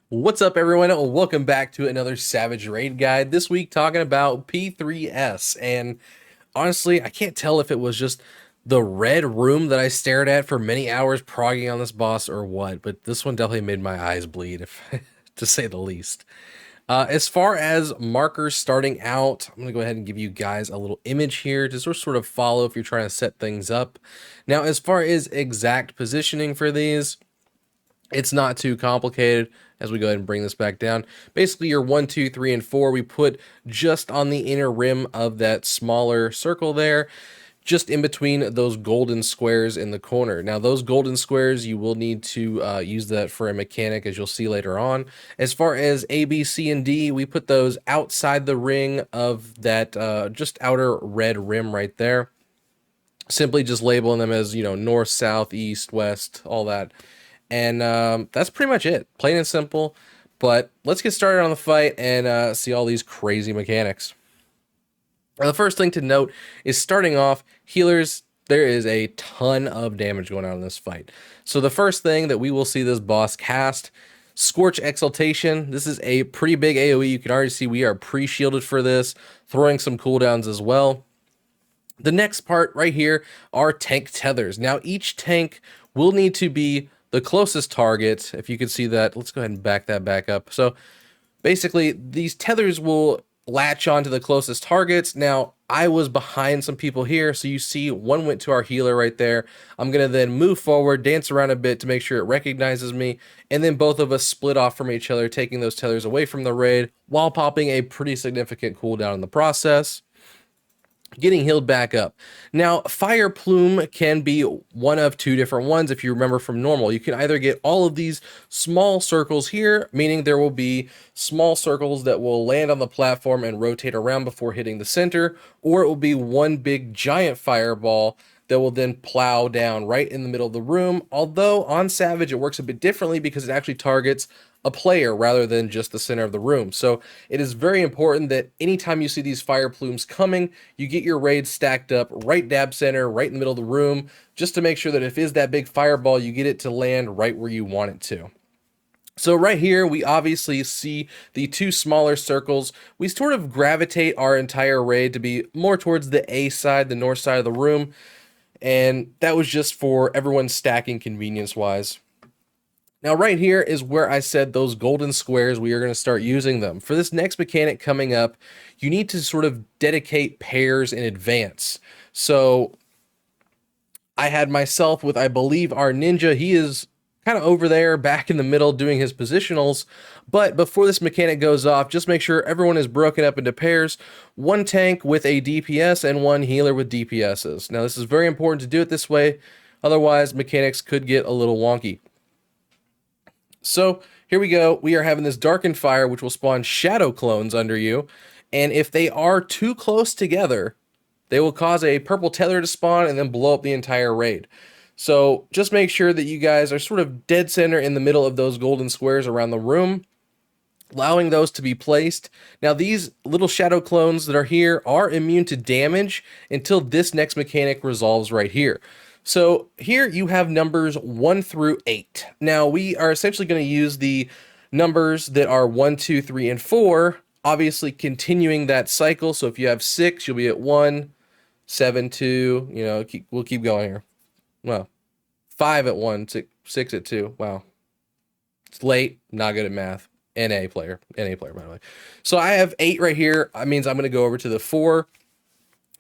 What's up, everyone? Welcome back to another Savage Raid guide. This week, talking about P3S. And honestly, I can't tell if it was just the red room that I stared at for many hours progging on this boss or what, but this one definitely made my eyes bleed, if to say the least. As far as markers starting out, I'm going to go ahead and give you guys a little image here to sort of follow if you're trying to set things up. Now, as far as exact positioning for these, it's not too complicated. As we go ahead and bring this back down, basically your 1, 2, 3, and 4 we put just on the inner rim of that smaller circle there, just in between those golden squares in the corner. Now those golden squares, you will need to use that for a mechanic, as you'll see later on. As far as A, B, C, and D, we put those outside the ring of that just outer red rim right there. Simply just labeling them as, north, south, east, west, all that. And that's pretty much it. Plain and simple. But let's get started on the fight and see all these crazy mechanics. Now, the first thing to note is, starting off, healers, there is a ton of damage going on in this fight. So the first thing that we will see this boss cast, Scorch Exaltation. This is a pretty big AoE. You can already see we are pre-shielded for this, throwing some cooldowns as well. The next part right here are tank tethers. Now each tank will need to be the closest target. If you can see that, let's go ahead and back that back up. So basically these tethers will latch onto the closest targets. Now I was behind some people here, so you see one went to our healer right there. I'm gonna then move forward, dance around a bit to make sure it recognizes me, and then both of us split off from each other, taking those tethers away from the raid while popping a pretty significant cooldown in the process, getting healed back up. Now, Fire Plume can be one of two different ones. If you remember from normal, you can either get all of these small circles here, meaning there will be small circles that will land on the platform and rotate around before hitting the center, or it will be one big giant fireball that will then plow down right in the middle of the room. Although on Savage it works a bit differently because it actually targets a player rather than just the center of the room. So it is very important that anytime you see these fire plumes coming, you get your raid stacked up right dab center, right in the middle of the room, just to make sure that if it is that big fireball, you get it to land right where you want it to. So right here, we obviously see the two smaller circles. We sort of gravitate our entire raid to be more towards the A side, the north side of the room, and that was just for everyone's stacking convenience-wise. Now right here is where I said those golden squares, we are going to start using them. For this next mechanic coming up, you need to sort of dedicate pairs in advance. So I had myself with, I believe, our ninja. He is kind of over there back in the middle doing his positionals. But before this mechanic goes off, just make sure everyone is broken up into pairs. One tank with a DPS and one healer with DPSs. Now this is very important to do it this way. Otherwise, mechanics could get a little wonky. So here we go. We are having this Darkened Fire, which will spawn shadow clones under you. And if they are too close together, they will cause a purple tether to spawn and then blow up the entire raid. So just make sure that you guys are sort of dead center in the middle of those golden squares around the room, allowing those to be placed. Now these little shadow clones that are here are immune to damage until this next mechanic resolves right here. So here you have numbers 1 through 8. Now we are essentially going to use the numbers that are 1, 2, 3, and 4, obviously continuing that cycle. So if you have 6, you'll be at 1, 7, 2, we'll keep going here. Well, 5 at 1, 6 at 2. Wow. It's late, not good at math. NA player, by the way. So I have 8 right here. That means I'm going to go over to the 4.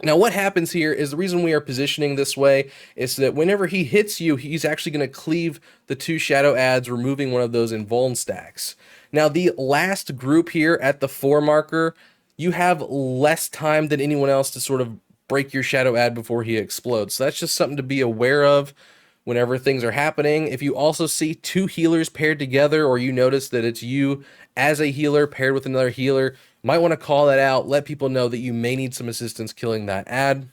Now what happens here is, the reason we are positioning this way is that whenever he hits you, he's actually going to cleave the 2 shadow adds, removing one of those invuln stacks. Now the last group here at the 4 marker, you have less time than anyone else to sort of break your shadow add before he explodes. So that's just something to be aware of whenever things are happening. If you also see 2 healers paired together, or you notice that it's you as a healer paired with another healer, you might want to call that out, let people know that you may need some assistance killing that ad.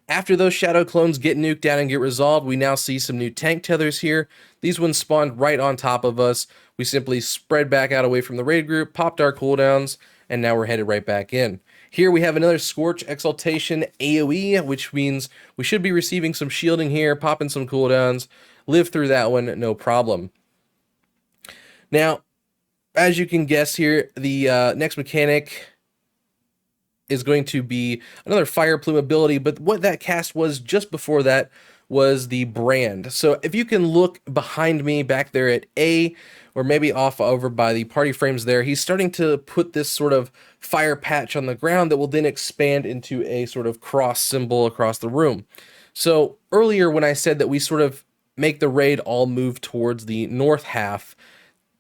After those shadow clones get nuked down and get resolved, we now see some new tank tethers here. These ones spawned right on top of us. We simply spread back out away from the raid group, popped our cooldowns, and now we're headed right back in. Here we have another Scorch Exaltation AoE, which means we should be receiving some shielding here, popping some cooldowns, live through that one, no problem. Now, as you can guess here, the next mechanic is going to be another Fire Plume ability, but what that cast was just before that was the brand. So if you can look behind me back there at A, or maybe off over by the party frames there, he's starting to put this sort of fire patch on the ground that will then expand into a sort of cross symbol across the room. So earlier when I said that we sort of make the raid all move towards the north half,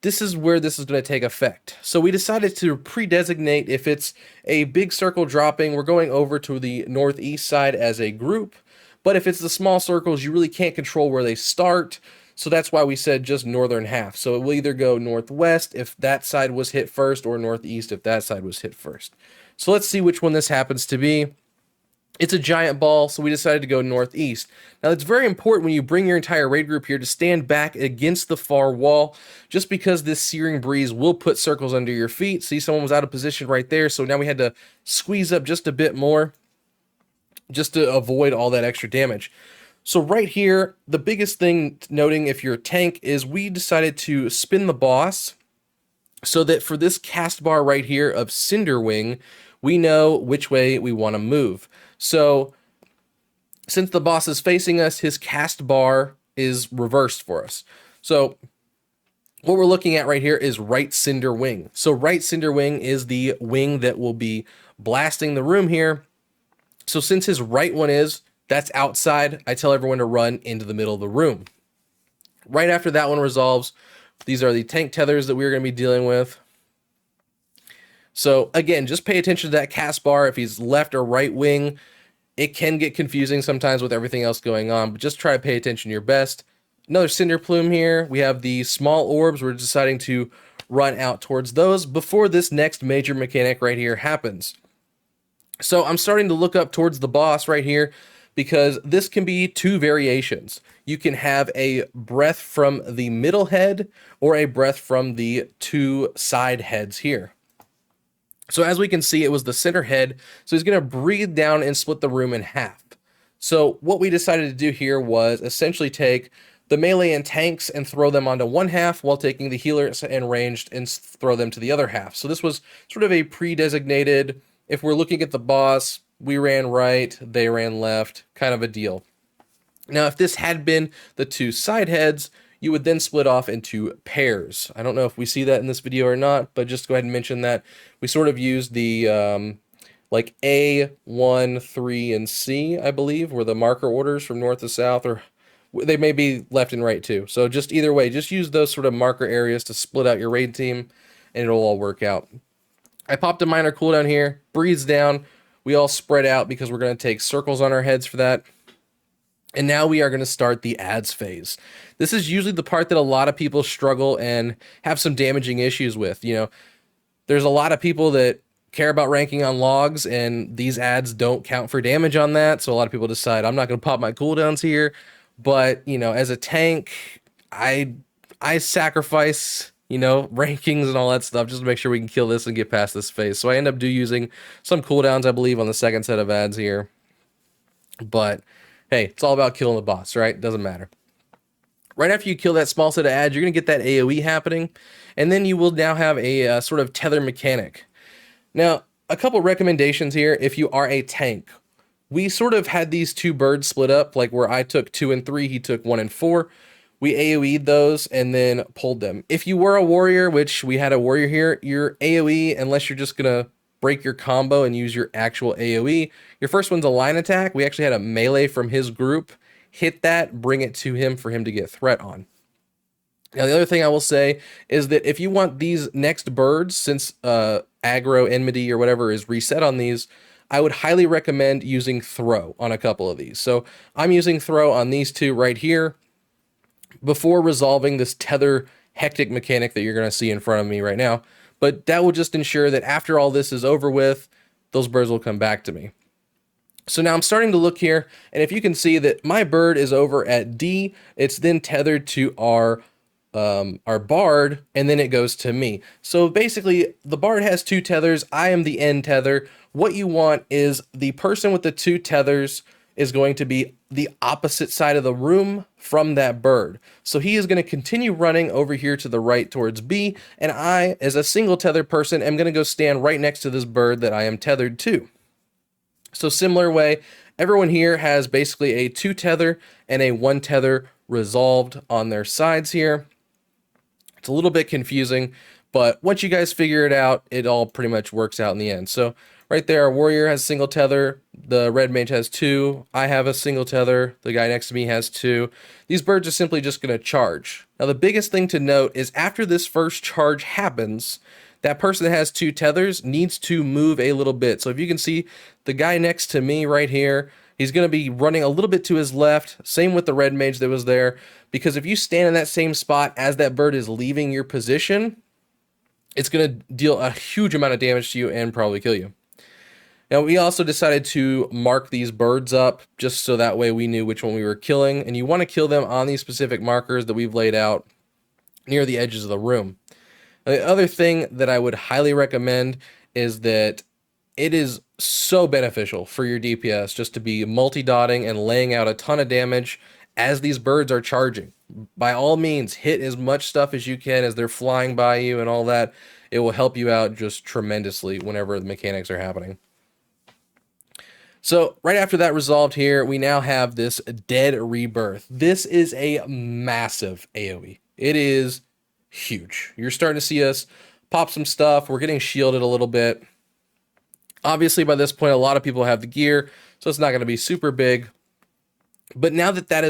this is where this is going to take effect. So we decided to pre-designate if it's a big circle dropping, we're going over to the northeast side as a group. But if it's the small circles, you really can't control where they start. So that's why we said just northern half. So it will either go northwest if that side was hit first, or northeast if that side was hit first. So let's see which one this happens to be. It's a giant ball, so we decided to go northeast. Now, it's very important when you bring your entire raid group here to stand back against the far wall, just because this searing breeze will put circles under your feet. See, someone was out of position right there, so now we had to squeeze up just a bit more just to avoid all that extra damage. So right here, the biggest thing noting if you're a tank is we decided to spin the boss so that for this cast bar right here of Cinderwing, we know which way we want to move. So since the boss is facing us, his cast bar is reversed for us. So what we're looking at right here is right Cinder Wing. So right Cinder Wing is the wing that will be blasting the room here. So since his right one that's outside, I tell everyone to run into the middle of the room. Right after that one resolves, these are the tank tethers that we're going to be dealing with. So again, just pay attention to that cast bar. If he's left or right wing, it can get confusing sometimes with everything else going on, but just try to pay attention to your best. Another Cinder Plume here. We have the small orbs. We're deciding to run out towards those before this next major mechanic right here happens. So I'm starting to look up towards the boss right here because this can be two variations. You can have a breath from the middle head or a breath from the two side heads here. So as we can see, it was the center head. So he's going to breathe down and split the room in half. So what we decided to do here was essentially take the melee and tanks and throw them onto one half while taking the healers and ranged and throw them to the other half. So this was sort of a pre-designated, if we're looking at the boss, we ran right, they ran left, kind of a deal. Now, if this had been the two side heads, you would then split off into pairs. I don't know if we see that in this video or not, but just go ahead and mention that we sort of used the like A, 1, 3, and C, I believe, were the marker orders from north to south, or they may be left and right too. So just either way, just use those sort of marker areas to split out your raid team, and it'll all work out. I popped a minor cooldown here, breathes down. We all spread out because we're going to take circles on our heads for that. And now we are going to start the ads phase. This is usually the part that a lot of people struggle and have some damaging issues with. You know, there's a lot of people that care about ranking on logs, and these ads don't count for damage on that. So a lot of people decide, I'm not going to pop my cooldowns here. But, you know, as a tank, I sacrifice, you know, rankings and all that stuff just to make sure we can kill this and get past this phase. So I end up using some cooldowns, I believe, on the second set of ads here. But hey, it's all about killing the boss, right? Doesn't matter. Right after you kill that small set of ads, you're going to get that AoE happening, and then you will now have a sort of tether mechanic. Now, a couple recommendations here if you are a tank. We sort of had these two birds split up, like where I took 2 and 3, he took 1 and 4. We AoE'd those and then pulled them. If you were a warrior, which we had a warrior here, your AoE, unless you're just going to break your combo and use your actual AoE. Your first one's a line attack. We actually had a melee from his group. Hit that, bring it to him for him to get threat on. Now, the other thing I will say is that if you want these next birds, since aggro, enmity, or whatever is reset on these, I would highly recommend using throw on a couple of these. So I'm using throw on these two right here before resolving this tether hectic mechanic that you're going to see in front of me right now. But that will just ensure that after all this is over with, those birds will come back to me. So now I'm starting to look here, and if you can see that my bird is over at D, it's then tethered to our bard, and then it goes to me. So basically, the bard has 2 tethers. I am the end tether. What you want is the person with the 2 tethers is going to be the opposite side of the room from that bird. So he is going to continue running over here to the right towards B, and I, as a single tether person, am going to go stand right next to this bird that I am tethered to. So similar way, everyone here has basically a 2 tether and a 1 tether resolved on their sides here. It's a little bit confusing, but once you guys figure it out, it all pretty much works out in the end. So right there, our warrior has a single tether, the red mage has 2, I have a single tether, the guy next to me has 2. These birds are simply just going to charge. Now the biggest thing to note is after this first charge happens, that person that has 2 tethers needs to move a little bit. So if you can see the guy next to me right here, he's going to be running a little bit to his left. Same with the red mage that was there. Because if you stand in that same spot as that bird is leaving your position, it's going to deal a huge amount of damage to you and probably kill you. Now, we also decided to mark these birds up just so that way we knew which one we were killing. And you want to kill them on these specific markers that we've laid out near the edges of the room. The other thing that I would highly recommend is that it is so beneficial for your DPS just to be multi-dotting and laying out a ton of damage as these birds are charging. By all means, hit as much stuff as you can as they're flying by you and all that. It will help you out just tremendously whenever the mechanics are happening. So right after that resolved here, we now have this Dead Rebirth. This is a massive AoE. It is huge. You're starting to see us pop some stuff. We're getting shielded a little bit. Obviously, by this point, a lot of people have the gear, so it's not going to be super big. But now that that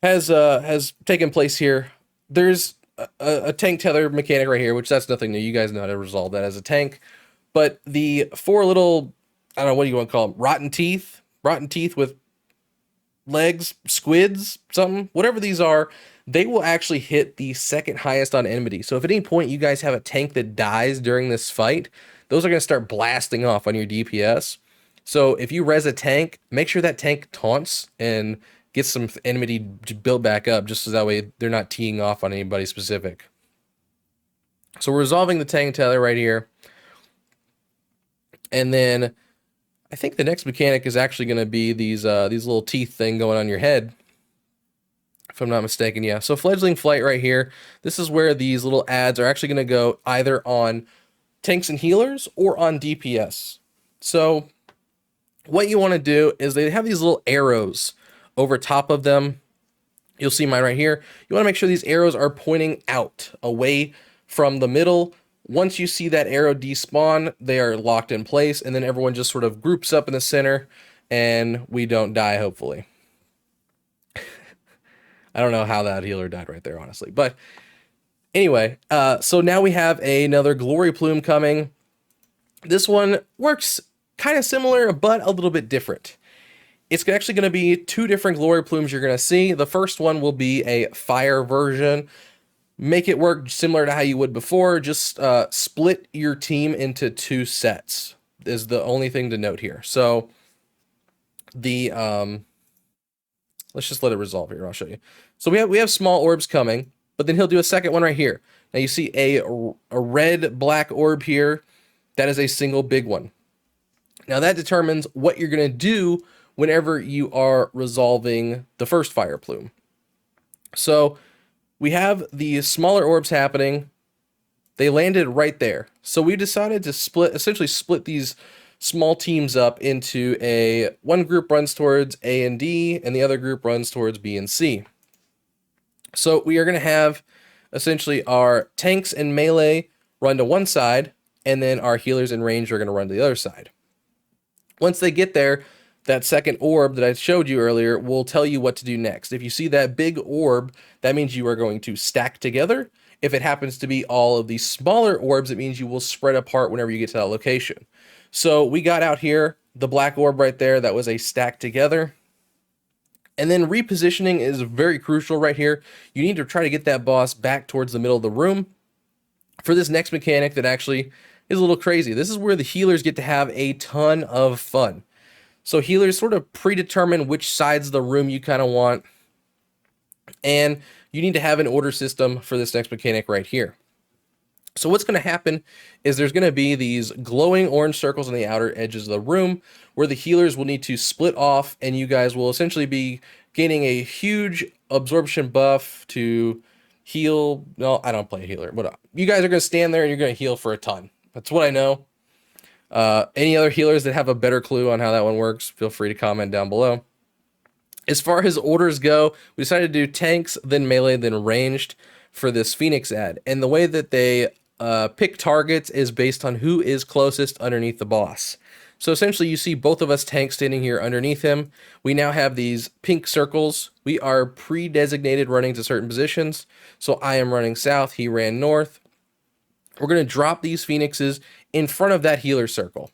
has taken place here, there's a tank tether mechanic right here, which that's nothing new. You guys know how to resolve that as a tank. But the 4 little, I don't know, what do you want to call them? Rotten teeth with legs, squids, something, whatever these are, they will actually hit the second highest on enmity. So if at any point you guys have a tank that dies during this fight, those are going to start blasting off on your DPS. So if you res a tank, make sure that tank taunts and gets some enmity built back up, just so that way they're not teeing off on anybody specific. So we're resolving the tank tether right here. And then I think the next mechanic is actually going to be these little teeth thing going on your head, if I'm not mistaken. Yeah, so Fledgling Flight right here. This is where these little ads are actually going to go either on tanks and healers or on DPS. So what you want to do is they have these little arrows over top of them. You'll see mine right here. You want to make sure these arrows are pointing out, away from the middle. Once you see that arrow despawn, they are locked in place, and then everyone just sort of groups up in the center, and we don't die, hopefully. I don't know how that healer died right there, honestly. But anyway, so now we have another Glory Plume coming. This one works kind of similar, but a little bit different. It's actually going to be 2 different Glory Plumes you're going to see. The first one will be a fire version. Make it work similar to how you would before. Just split your team into 2 sets is the only thing to note here. So the let's just let it resolve here. I'll show you. So we have small orbs coming, but then he'll do a second one right here. Now you see a red black orb here. That is a single big one. Now that determines what you're going to do whenever you are resolving the first fire plume. So we have the smaller orbs happening. They landed right there. So we decided to essentially split these small teams up into one group runs towards A and D, and the other group runs towards B and C. So we are going to have essentially our tanks and melee run to one side, and then our healers and range are going to run to the other side. Once they get there, that second orb that I showed you earlier will tell you what to do next. If you see that big orb, that means you are going to stack together. If it happens to be all of these smaller orbs, it means you will spread apart whenever you get to that location. So we got out here, the black orb right there, that was a stack together. And then repositioning is very crucial right here. You need to try to get that boss back towards the middle of the room. For this next mechanic that actually is a little crazy, this is where the healers get to have a ton of fun. So healers sort of predetermine which sides of the room you kind of want. And you need to have an order system for this next mechanic right here. So what's going to happen is there's going to be these glowing orange circles on the outer edges of the room where the healers will need to split off, and you guys will essentially be gaining a huge absorption buff to heal. No, I don't play a healer. But you guys are going to stand there and you're going to heal for a ton. That's what I know. Any other healers that have a better clue on how that one works, feel free to comment down below. As far as orders go, we decided to do tanks, then melee, then ranged for this Phoinix ad. And the way that they pick targets is based on who is closest underneath the boss. So essentially you see both of us tanks standing here underneath him. We now have these pink circles. We are pre-designated running to certain positions. So I am running south, he ran north. We're going to drop these Phoenixes in front of that healer circle.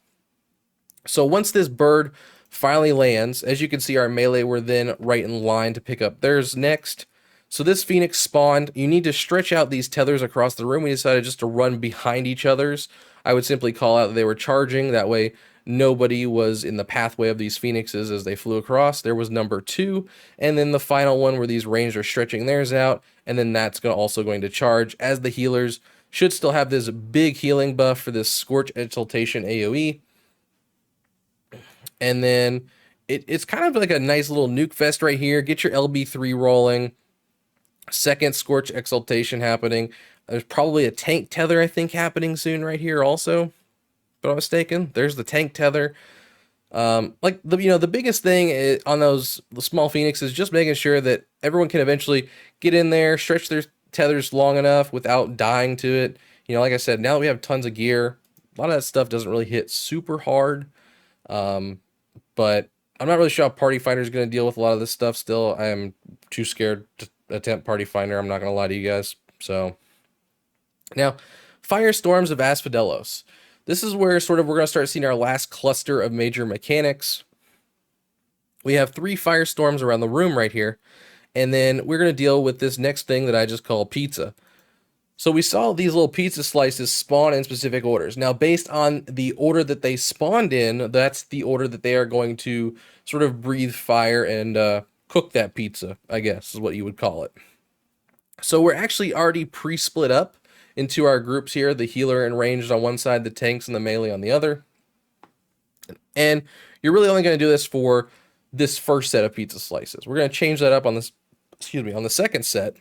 So once this bird finally lands, as you can see, our melee were then right in line to pick up theirs next. So this Phoenix spawned. You need to stretch out these tethers across the room. We decided just to run behind each other's. I would simply call out that they were charging. That way nobody was in the pathway of these Phoenixes as they flew across. There was number 2. And then the final one where these ranged are stretching theirs out. And then that's also going to charge as the healers should still have this big healing buff for this Scorch Exaltation AoE. And then it's kind of like a nice little nuke fest right here. Get your LB3 rolling. Second Scorch Exaltation happening. There's probably a tank tether, I think, happening soon right here also. If I'm not mistaken. There's the tank tether. Like the biggest thing on the small Phoenix is just making sure that everyone can eventually get in there, stretch their tethers long enough without dying to it. Like I said, now that we have tons of gear, a lot of that stuff doesn't really hit super hard. But I'm not really sure how Party Finder is going to deal with a lot of this stuff still. I am too scared to attempt Party Finder. I'm not going to lie to you guys. So now, Firestorms of Aspedellos. This is where we're going to start seeing our last cluster of major mechanics. We have 3 firestorms around the room right here. And then we're going to deal with this next thing that I just call pizza. So we saw these little pizza slices spawn in specific orders. Now, based on the order that they spawned in, that's the order that they are going to sort of breathe fire and cook that pizza, I guess is what you would call it. So we're actually already pre-split up into our groups here, the healer and ranged on one side, the tanks and the melee on the other. And you're really only going to do this for this first set of pizza slices. We're going to change that up on this, on the second set.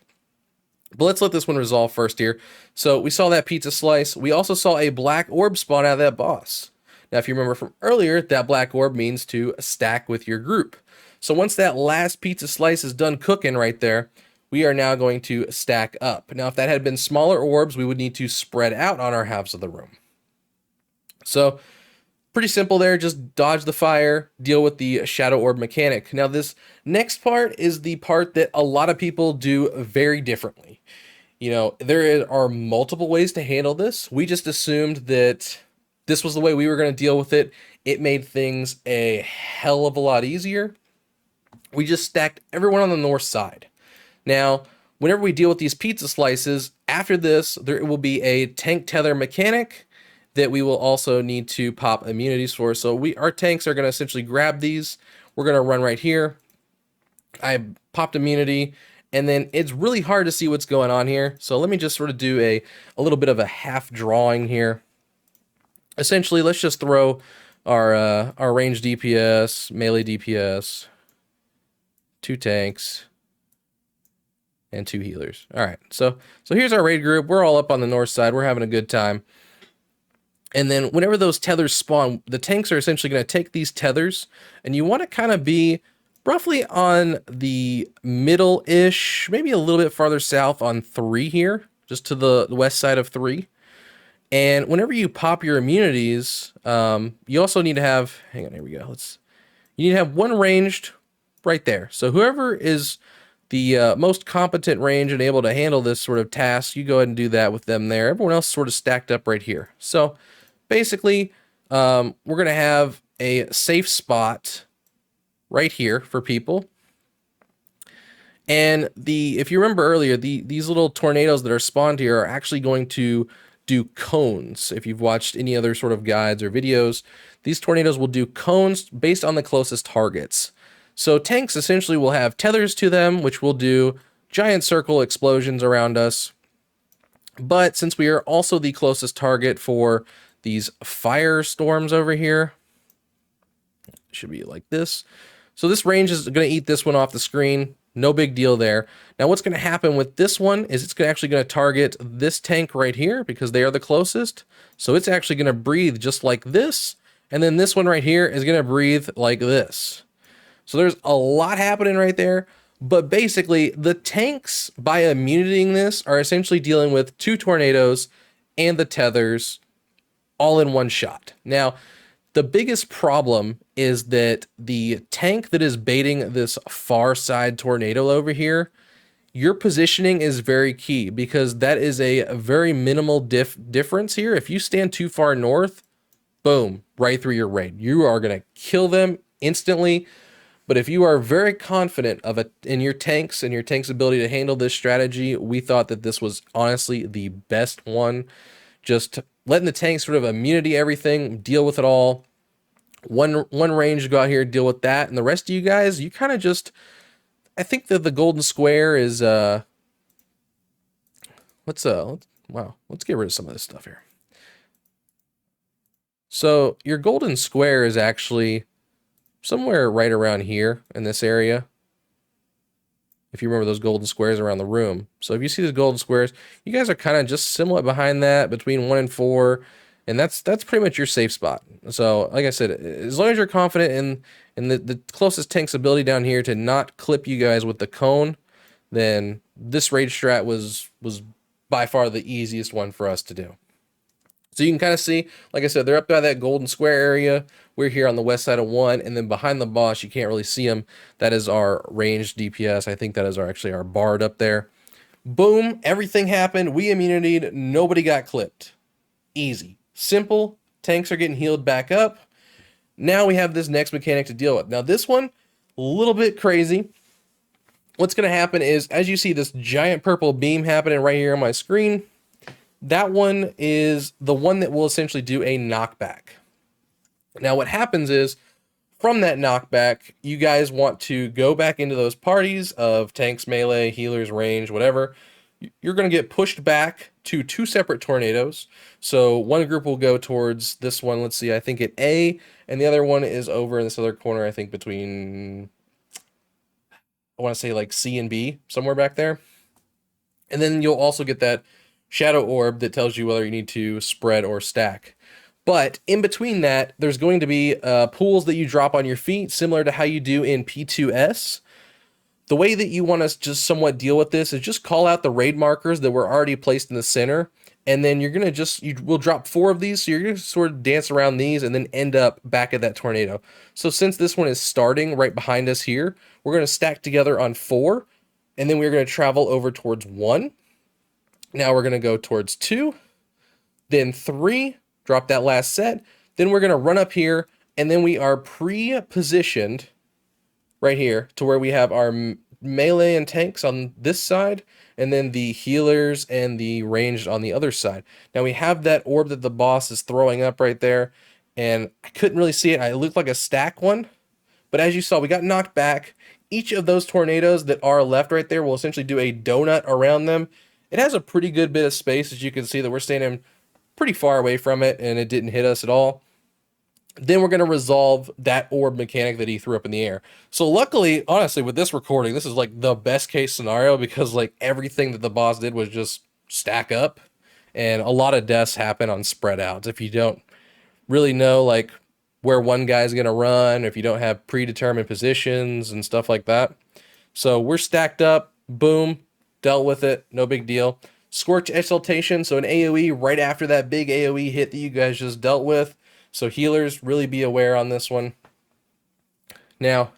But let's let this one resolve first here. So we saw that pizza slice. We also saw a black orb spawn out of that boss. Now, if you remember from earlier, that black orb means to stack with your group. So once that last pizza slice is done cooking right there, we are now going to stack up. Now, if that had been smaller orbs, we would need to spread out on our halves of the room. So pretty simple there. Just dodge the fire, deal with the shadow orb mechanic. Now, this next part is the part that a lot of people do very differently. There are multiple ways to handle this. We just assumed that this was the way we were going to deal with it. It made things a hell of a lot easier. We just stacked everyone on the north side. Now, whenever we deal with these pizza slices, after this, there will be a tank tether mechanic that we will also need to pop immunities for. So our tanks are going to essentially grab these. We're going to run right here. I popped immunity. And then it's really hard to see what's going on here. So let me just sort of do a little bit of a half drawing here. Essentially, let's just throw our range DPS, melee DPS, 2 tanks, and 2 healers. All right, so here's our raid group. We're all up on the north side. We're having a good time. And then whenever those tethers spawn, the tanks are essentially going to take these tethers, and you want to kind of be roughly on the middle-ish, maybe a little bit farther south on 3 here, just to the west side of 3. And whenever you pop your immunities, you also need to have, hang on, here we go. You need to have 1 ranged right there. So whoever is the most competent range and able to handle this sort of task, you go ahead and do that with them there. Everyone else sort of stacked up right here. So basically, we're going to have a safe spot right here for people. And if you remember earlier, these little tornadoes that are spawned here are actually going to do cones. If you've watched any other sort of guides or videos, these tornadoes will do cones based on the closest targets. So tanks essentially will have tethers to them, which will do giant circle explosions around us. But since we are also the closest target for these firestorms over here, it should be like this. So this range is going to eat this one off the screen. No big deal there. Now what's going to happen with this one is it's actually going to target this tank right here because they are the closest. So it's actually going to breathe just like this. And then this one right here is going to breathe like this. So there's a lot happening right there. But basically, the tanks, by immunitying this, are essentially dealing with 2 tornadoes and the tethers all in one shot. Now, the biggest problem is that the tank that is baiting this far side tornado over here, your positioning is very key because that is a very minimal difference here. If you stand too far north, boom, right through your raid. You are going to kill them instantly. But if you are very confident in your tanks and your tank's ability to handle this strategy, we thought that this was honestly the best one. Just letting the tank sort of immunity everything, deal with it all. One range, go out here, deal with that. And the rest of you guys, you kind of just, I think that the golden square is, wow, let's get rid of some of this stuff here. So your golden square is actually somewhere right around here in this area. If you remember those golden squares around the room. So if you see those golden squares, you guys are kind of just somewhat behind that, between 1 and 4. And that's pretty much your safe spot. So like I said, as long as you're confident in the closest tank's ability down here to not clip you guys with the cone, then this raid strat was by far the easiest one for us to do. So you can kind of see, like I said, they're up by that golden square area. We're here on the west side of 1, and then behind the boss, you can't really see them. That is our ranged DPS. I think that is actually our bard up there. Boom, everything happened. We immunity'd, nobody got clipped. Easy. Simple. Tanks are getting healed back up. Now we have this next mechanic to deal with. Now this one, a little bit crazy. What's going to happen is, as you see this giant purple beam happening right here on my screen, that one is the one that will essentially do a knockback. Now what happens is, from that knockback, you guys want to go back into those parties of tanks, melee, healers, range, whatever. You're going to get pushed back to 2 separate tornadoes. So one group will go towards this one, let's see, I think at A, and the other one is over in this other corner, I think between, I want to say like C and B, somewhere back there. And then you'll also get that shadow orb that tells you whether you need to spread or stack. But in between that, there's going to be pools that you drop on your feet, similar to how you do in P3S. The way that you want to just somewhat deal with this is just call out the raid markers that were already placed in the center, and then you're going to you will drop 4 of these, so you're going to sort of dance around these and then end up back at that tornado. So since this one is starting right behind us here, we're going to stack together on 4, and then we're going to travel over towards 1. Now we're going to go towards 2, then 3, drop that last set, then we're going to run up here, and then we are pre-positioned right here to where we have our melee and tanks on this side, and then the healers and the ranged on the other side. Now we have that orb that the boss is throwing up right there, and I couldn't really see it. It looked like a stack one, but as you saw, we got knocked back. Each of those tornadoes that are left right there will essentially do a donut around them. It has a pretty good bit of space, as you can see that we're standing pretty far away from it, and it didn't hit us at all. Then we're going to resolve that orb mechanic that he threw up in the air. So luckily, honestly, with this recording, this is like the best case scenario, because like everything that the boss did was just stack up, and a lot of deaths happen on spread outs. If you don't really know like where one guy's going to run, if you don't have predetermined positions and stuff like that. So we're stacked up, boom, dealt with it, no big deal. Scorch Exaltation, so an AoE right after that big AoE hit that you guys just dealt with. So healers, really be aware on this one. Now,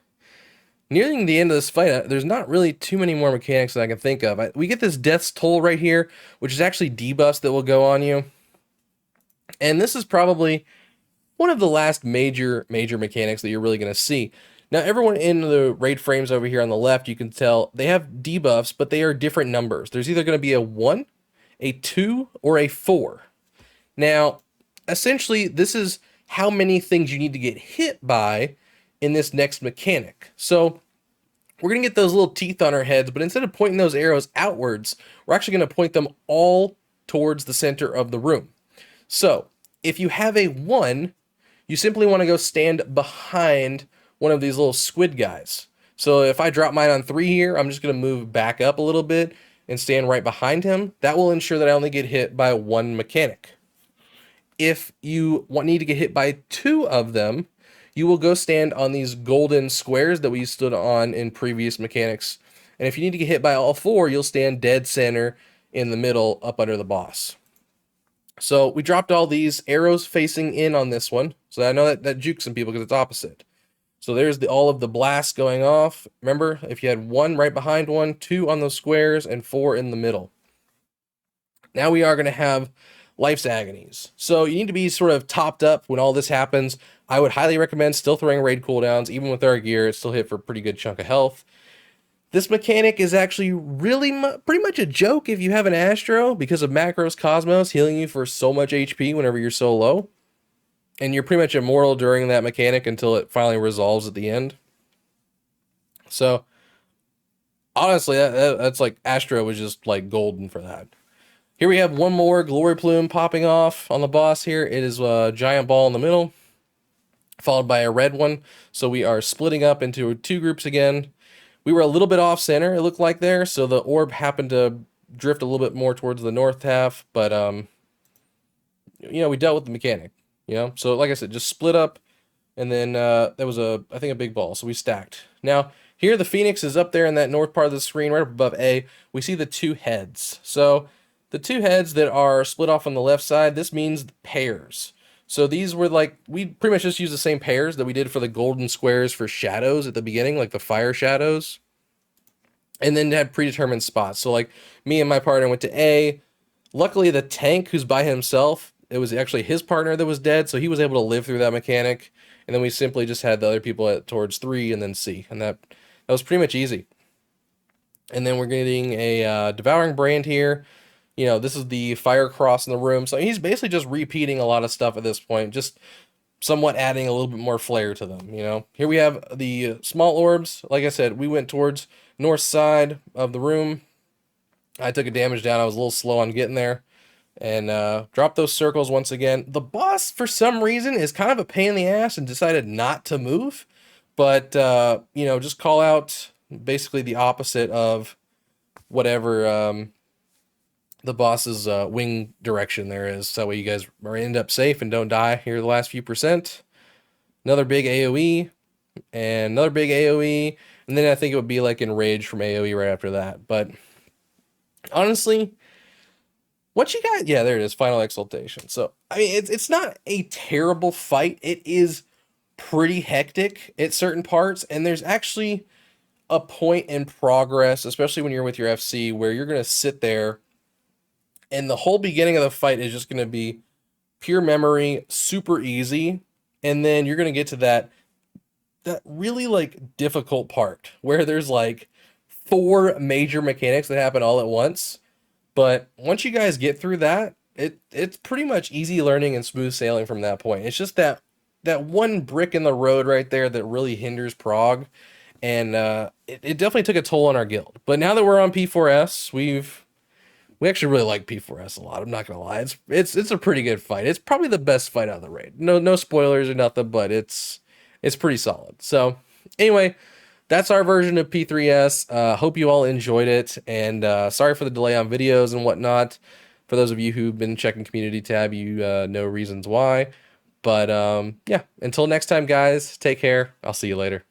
nearing the end of this fight, there's not really too many more mechanics that I can think of. We get this Death's Toll right here, which is actually debuffs that will go on you. And this is probably one of the last major mechanics that you're really going to see. Now, everyone in the raid frames over here on the left, you can tell they have debuffs, but they are different numbers. There's either going to be a 1, a 2, or a 4. Now, essentially, this is how many things you need to get hit by in this next mechanic. So we're going to get those little teeth on our heads, but instead of pointing those arrows outwards, we're actually going to point them all towards the center of the room. So if you have a 1, you simply want to go stand behind one of these little squid guys. So if I drop mine on 3 here, I'm just going to move back up a little bit and stand right behind him. That will ensure that I only get hit by 1 mechanic. If you need to get hit by 2 of them, you will go stand on these golden squares that we stood on in previous mechanics. And if you need to get hit by all 4, you'll stand dead center in the middle up under the boss. So we dropped all these arrows facing in on this one. So I know that jukes some people because it's opposite. So there's all of the blasts going off. Remember, if you had 1 right behind one, 2 on those squares, and 4 in the middle. Now we are going to have Life's Agonies. So you need to be sort of topped up when all this happens. I would highly recommend still throwing raid cooldowns. Even with our gear, it still hit for a pretty good chunk of health. This mechanic is actually really pretty much a joke if you have an Astro because of Macros Cosmos healing you for so much HP whenever you're so low. And you're pretty much immortal during that mechanic until it finally resolves at the end. So, honestly, that's like Astro was just like golden for that. Here we have one more Glory Plume popping off on the boss here. It is a giant ball in the middle, followed by a red one. So we are splitting up into 2 groups again. We were a little bit off center, it looked like there, so the orb happened to drift a little bit more towards the north half, but, you know, we dealt with the mechanic, you know? So, like I said, just split up, and then there was, I think, a big ball, so we stacked. Now, here the Phoinix is up there in that north part of the screen, right up above A. We see the 2 heads. So, the 2 heads that are split off on the left side, this means pairs. So these were like, we pretty much just used the same pairs that we did for the golden squares for shadows at the beginning, like the fire shadows. And then had predetermined spots. So like me and my partner went to A. Luckily the tank who's by himself, it was actually his partner that was dead. So he was able to live through that mechanic. And then we simply just had the other people towards 3 and then C. And that was pretty much easy. And then we're getting a Devouring Brand here. You know, this is the fire cross in the room. So he's basically just repeating a lot of stuff at this point, just somewhat adding a little bit more flair to them, you know. Here we have the small orbs. Like I said, we went towards north side of the room. I took a damage down. I was a little slow on getting there. And dropped those circles once again. The boss, for some reason, is kind of a pain in the ass and decided not to move. But, you know, just call out basically the opposite of whatever the boss's wing direction there is. So that way you guys end up safe and don't die here the last few percent. Another big AoE. And another big AoE. And then I think it would be like Enrage from AoE right after that. But honestly, what you got? Yeah, there it is. Final Exaltation. So, I mean, it's not a terrible fight. It is pretty hectic at certain parts. And there's actually a point in progress, especially when you're with your FC, where you're going to sit there and the whole beginning of the fight is just going to be pure memory, super easy. And then you're going to get to that really like difficult part where there's like 4 major mechanics that happen all at once. But once you guys get through that, it's pretty much easy learning and smooth sailing from that point. It's just that one brick in the road right there that really hinders prog. And it definitely took a toll on our guild. But now that we're on P4S, we actually really like P4S a lot. I'm not gonna lie. It's a pretty good fight. It's probably the best fight out of the raid. No spoilers or nothing, but it's pretty solid. So anyway, that's our version of P3S. Hope you all enjoyed it, and sorry for the delay on videos and whatnot. For those of you who've been checking community tab, you know reasons why. But yeah, until next time, guys, take care. I'll see you later.